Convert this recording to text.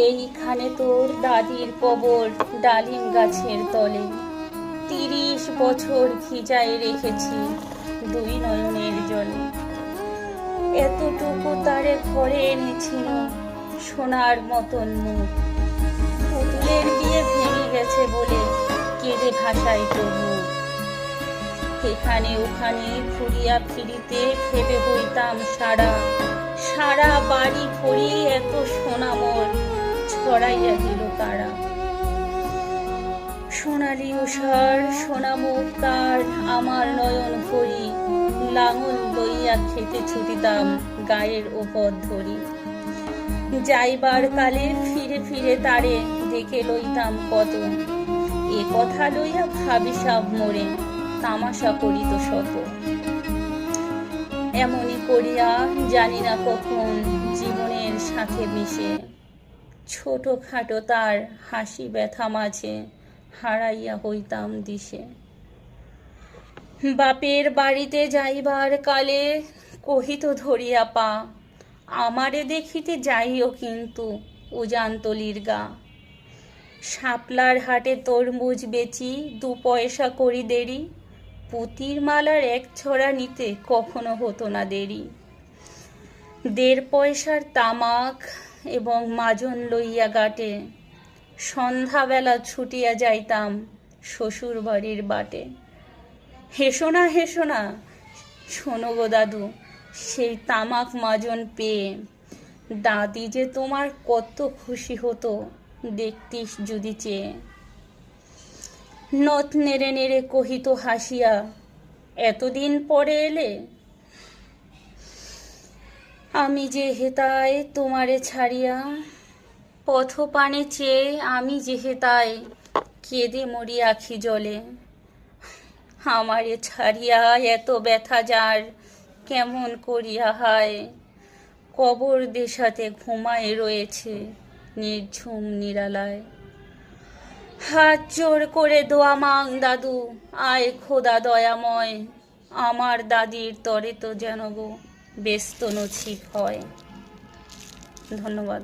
এইখানে তোর দাদির কবর ডালিম গাছের তলে, ৩০ বছর ভিজায় রেখেছি দুই নয়নের জলে। এতটুকু তারে ঘরে এনেছিল সোনার মতন মুখ, পুতুলের বিয়ে ভেঙে গেছে বলে কেঁদে ভাসাই তোর মুখ। এখানে ওখানে ঘুরিয়া ফিরিতে ভেবে হইতাম সারা সারা বাড়ি ভরি এত সোনা মোর ছড়াইয়া দিল তারা। সোনালি উষার সোনা মুখ তার আমার নয়ন ভরি, লাঙল লইয়া খেতে ছুটিতাম গায়ের ওপর ধরি। যাইবার কালে ফিরে ফিরে তারে দেখে লইতাম কত, এ কথা লইয়া ভাবি সব মোরে তামাশা করিত শত। এমনই করিয়া জানি না কখন জীবনের সাথে মিশে, ছোটখাটো তার হাসি ব্যথা মাঝে হারাইয়া হইতাম দিশে। বাপের বাড়িতে যাইবার কালে কহিত ধরিয়া পা, আমারে দেখিতে যাইও কিন্তু উজানতলির গা। শাপলার হাটে তরমুজ বেচি ২ পয়সা করি দেরি, পুতির মালার ১ ছড়া নিতে কখনো হতো না দেরি। ১.৫ পয়সার তামাক এবং মাজন লইয়া গাটে, সন্ধ্যাবেলা ছুটিয়া যাইতাম শ্বশুর বাড়ির বাটে। হেসো না হেসো না, শোনো গো দাদু, সেই তামাক মাজন পেয়ে দাদি যে তোমার কত খুশি হতো দেখতিস যদি চেয়ে। নথ নেড়ে নেড়ে কহিত হাসিয়া, এতদিন পরে এলে, আমি যে হেতায় তোমারে ছাড়িয়া, পথপানে চেয়ে আমি যে হেতায় কেঁদে মরি আখি জলে। আমারে ছাড়িয়া এত ব্যথা যার কেমন করিয়া হায়, কবর দেশাতে ঘুমায় রয়েছে নির্ঝুম নিরালায়। হাত জোর করে দোয়া মাং দাদু, আয় খোদা দয়াময়, আমার দাদির তরে তো যেন গো ব্যস্ত নছিব হয়। ধন্যবাদ।